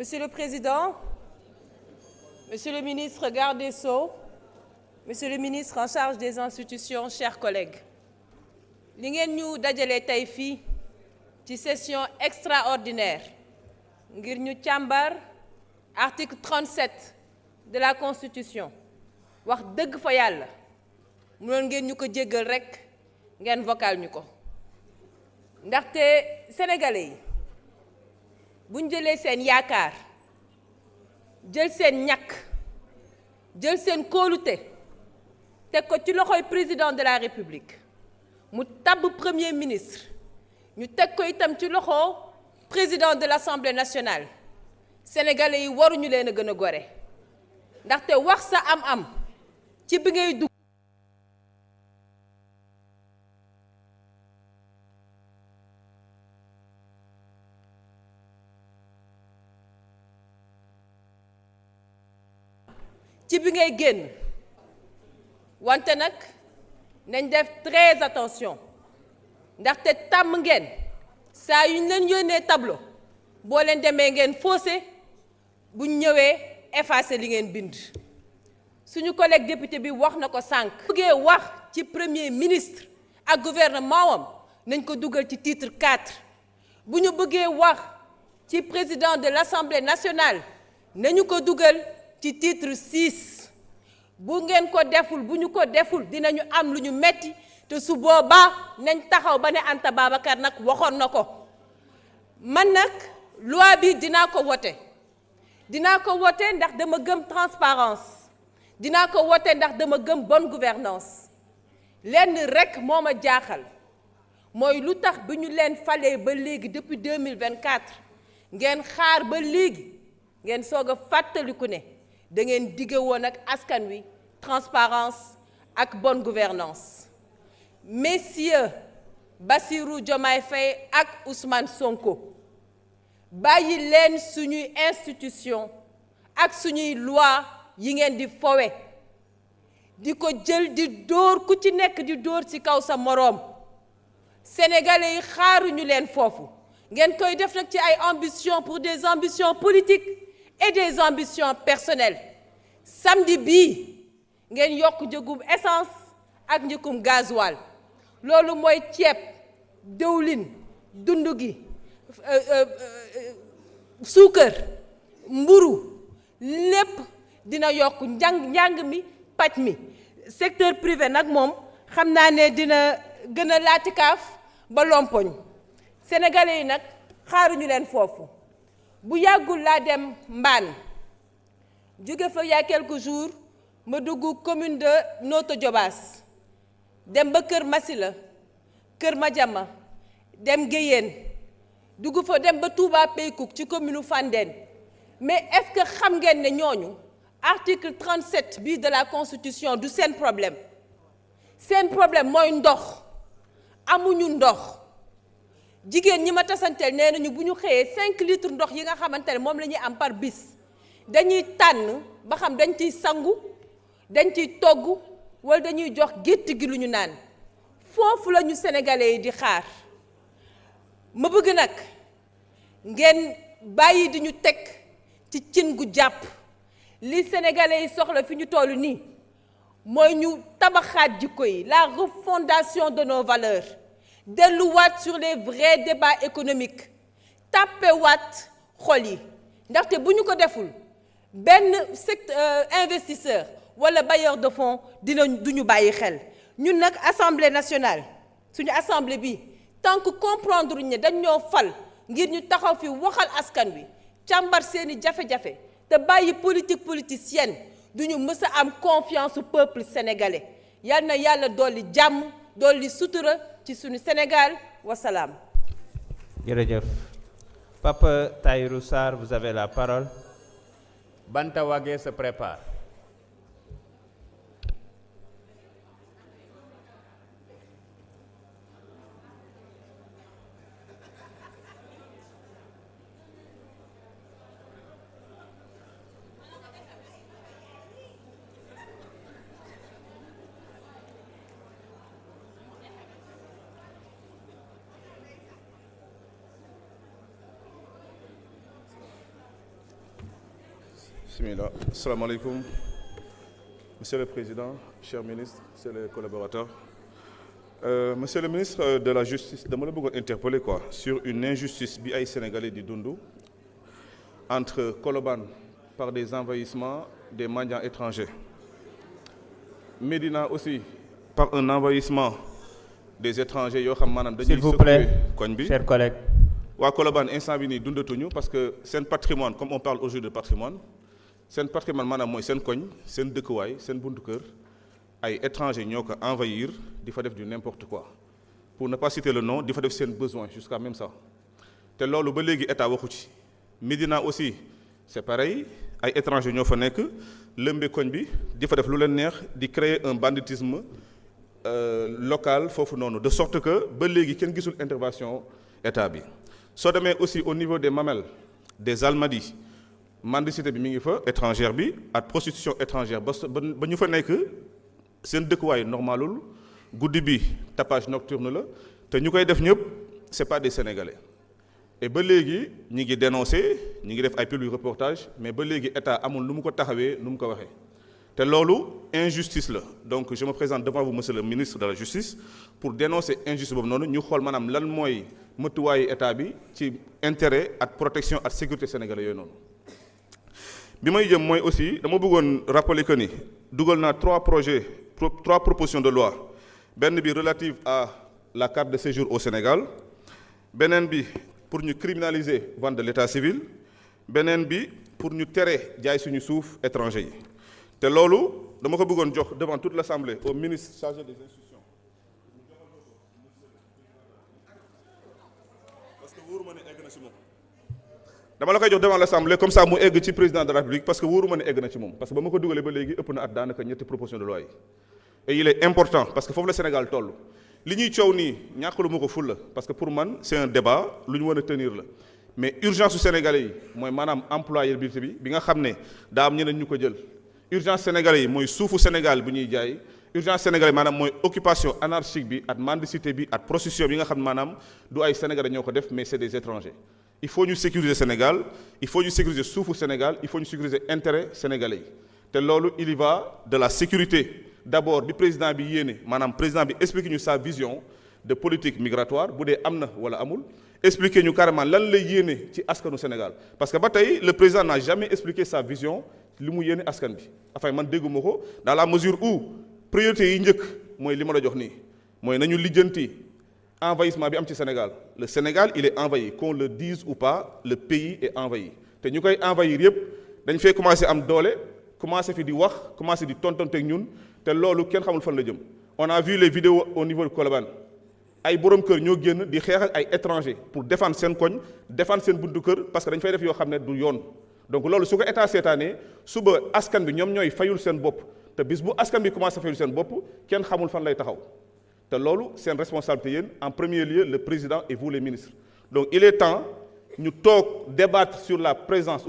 Monsieur le Président, Monsieur le ministre garde des Sceaux, Monsieur le ministre en charge des institutions, chers collègues, li ngeen ñu dajalee tey fii ci session extraordinaire ngir ñu càmbar article 37 de la Constitution wax dëgg fa yàlla mënoon ngeen ñu ko jéggal rekk ngeen vocal ñu ko ndaxte sénégalais yi bu ñu jëlee seen yaakaar jël seen ñàkk jël seen kóolute teg ko ci loxoy président de la république mu tabb premier ministre ñu teg ko itam ci loxo président de l'Assemblée nationale sénégalais yi waruñu leen a gën a gore ndaxte wax sa am-am ci bi ngay dugg ci bi ngay génn wante nag nañ def très attention ndaxte tàmm ngeen saa yu ñu leen yónnee tableau boo leen demee ngeen faussé buñ ñëwee effacé li ngeen bind suñu collègue député bi wax na ko sànq. bëggee wax ci premier ministre ak gouvernement wam nañ ko dugal ci titre 4 bu ñu bëggee wax ci président de l'Assemblée nationale nañu ko dugal ci titre 6 bu ngeen ko deful bu ñu ko deful dinañu am lu ñu metti te su boobaa nañ taxaw ba ne Anta Babacar nag waxoon na ko man nag loi bi dinaa ko wote ndax dama gëm transparence dinaa ko wote ndax dama gëm bonne gouvernance lenn rekk moo ma jaaxal mooy lu tax bi ñu leen falee ba léegi depuis 2024 ngeen xaar ba léegi ngeen soog a fàttaliku ne da ngeen dige woon ak askan wi transparence ak bonne gouvernance messieurs Bassirou Diomaye Faye ak Ousmane Sonko bàyyi leen suñuy institution ak suñuy loi yi ngeen di fowe di ko jël di dóor ku ci nekk di dóor ci kaw sa moroom sénégalais yi xaaruñu leen foofu ngeen koy def nag ci ay ambitions pour des ambitions politiques et des ambitions personnelles samedi bii ngeen yokk njëgum essence ak njëgum gasoil loolu mooy ceeb dëwlin dund gi suukar mburu lépp dina yokk njàng mi paj mi secteur privé nag moom xam naa ne dina gën a laati kaaf ba lompoñ sénégalais yi nag xaaruñu leen foofu bu yàggul laa dem Mbaan jóge fa il y a quelques jours ma dugg commune de Notto Diobass dem ba Kër Masila Kër Madiama dem Guéyeen dugg fa dem ba Touba Peykouk ci commune Fandène mais est-ce que xam ngeen ne ñooñu article 37 bii de la constitution du seen problème mooy ndox amuñu ndox jigéen ñi ma tasanteel nee nañu bu ñu xëyee 5 litres ndox yi nga xamante ne moom la ñuy am par bis dañuy tànn ba xam dañ ciy sangu dañ ciy togg wala dañuy jox gétt gi lu ñu naan foofu la ñu sénégalais yi di xaar ma bëgg nag ngeen bàyyi di ñu teg ci cin gu jàpp li sénégalais yi soxla fi ñu toll nii mooy ñu tabaxaat jikko yi la refondation de nos valeurs delluwaat sur les vrais débats économiques tàppewaat xol yi ndaxte bu ñu ko deful benn secteur investisseur wala bailleur de fonds duñu bàyyi xel ñun nag assemblée nationale suñu assemblée bi tant que comprendre ñu ne dañ ñoo fal ngir ñu taxaw fi waxal askan wi càmbar seeni jafe-jafe te bàyyi politique politicienne duñu mës a am confiance au peuple sénégalais yal na yàlla dolli jàmm dolli sutura ci suñu Sénégal wasalaam. jërëjëf Papa Tahirou Sarr, vous avez la parole. Banta Wagué se prépare. Bismillah. Assalamu alaikum. Monsieur le Président, chers ministres, chers les collaborateurs. Monsieur le ministre de la Justice, dama la bëggoon interpeller sur une injustice bi ay Sénégalais di dund entre Colobane par des envahissements des mendiants étrangers. Médina aussi par un envahissement des étrangers yoo xam maanaam dañuy. S'il vous plaît, koñ bi chers collègues. waa Colobane instant bi nii dundatuñu parce que seen patrimoine comme on parle aujourd'hui de patrimoine seen patrimoine maanaam mooy seen koñ seen dëkkuwaay seen buntu kër ay étrangers ñoo ko envahir di fa def du n'importe quoi pour ne pas citer le nom di fa def seen besoin jusqu'à même ça te loolu ba léegi état waxu ci. Médina aussi c'est pareil ay étrangers ñoo fa nekk lëmbe koñ bi di fa def lu leen neex di créer un banditisme local foofu noonu de sorte que ba léegi kenn gisul intervention état bi. soo demee aussi au niveau des Mamelles des Almadies mendicité bi mi ngi fa étrangère bi ak prostitution étrangère ba ñu fa nekk seen dëkkuwaay normalul guddi bi tapage nocturne la te ñu koy def ñëpp c'est pas des Sénégalais et ba léegi ñi ngi dénoncer ñi ngi def ay public reportage mais ba léegi état amul nu mu ko taxawee nu mu ko waxee te loolu injustice la donc je me présente devant vous monsieur le ministre de la justice pour dénoncer injustice boobu noonu ñu xool maanaam lan mooy mëtuwaayu état bi ci intérêt ak protection ak sécurité sénégalais yooyu noonu. bi may jëm mooy aussi dama bëggoon rappeler que ni dugal naa trois propositions de loi benn bi relative à la carte de séjour au Sénégal beneen bi pour ñu criminaliser vente de l'état civil beneen bi pour ñu tere jaay suñu suuf étranger yi te loolu dama ko bëggoon jox devant toute l'Assemblée au ministre chargé des institutions parce que wóoruma ne egg na ci moom dama la koy jox devant l'Assemblée comme ça mu egg ci président de la République parce que wóoruma ne egg na ci moom parce que ba ma ko dugalee ba léegi ëpp na at daanaka ñetti proposition de loi yi et il est important parce que foofu la Sénégal toll li ñuy coow nii ñàkkalu ma ko ful la parce que pour man c'est un débat lu ñu mën a tenir la mais urgence su Sénégalais yi mooy maanaam employabilité bi nga xam ne daa am ñeneen ñu ko jël urgence Sénégalais yi mooy suufu Sénégal bi ñuy jaay urgence Sénégalais maanaam mooy occupation anarchique bi ak mendicité bi ak prostitution bi nga xam ne maanaam du ay Sénégalais ñoo ko def mais c'est des étrangers il faut ñu sécuriser Sénégal il faut ñu sécuriser suufu Sénégal il faut ñu sécuriser intérêt sénégalais yi te loolu il y va de la sécurité d'abord bi président bi yéene maanaam président bi expliquer ñu sa vision de politique migratoire bu dee am na wala amul expliquer ñu carrément lan lay yéene ci askanu Sénégal parce que ba tey le président n'a jamais expliqué sa vision li mu yéene askan bi enfin man dégguma ko dans la mesure où priorité yi njëkk mooy li ma la jox nii mooy nañu lijjanti envahissement bi am ci Sénégal le Sénégal il est envahi qu'on le dise ou pas le pays est envahi te ñu koy envahir yëpp dañ fay commencer am doole commencer fi di wax commencer di tontonteeg ñun te loolu kenn xamul fan la jëm on a vu les vidéos au niveau de Colobane ay borom kër ñoo génn di xeex ak ay étrangers pour défendre seen koñ défendre seen buntu kër parce que dañ fay def yoo xam ne du yoon donc loolu su ko état seetaanee suba askan bi ñoom ñooy fayul seen bopp te bis bu askan bi commencé fayul seen bopp kenn xamul fan lay taxaw te loolu seen responsabilité yéen en premier lieu le président et vous les ministres donc il est temps ñu toog débattre sur la présence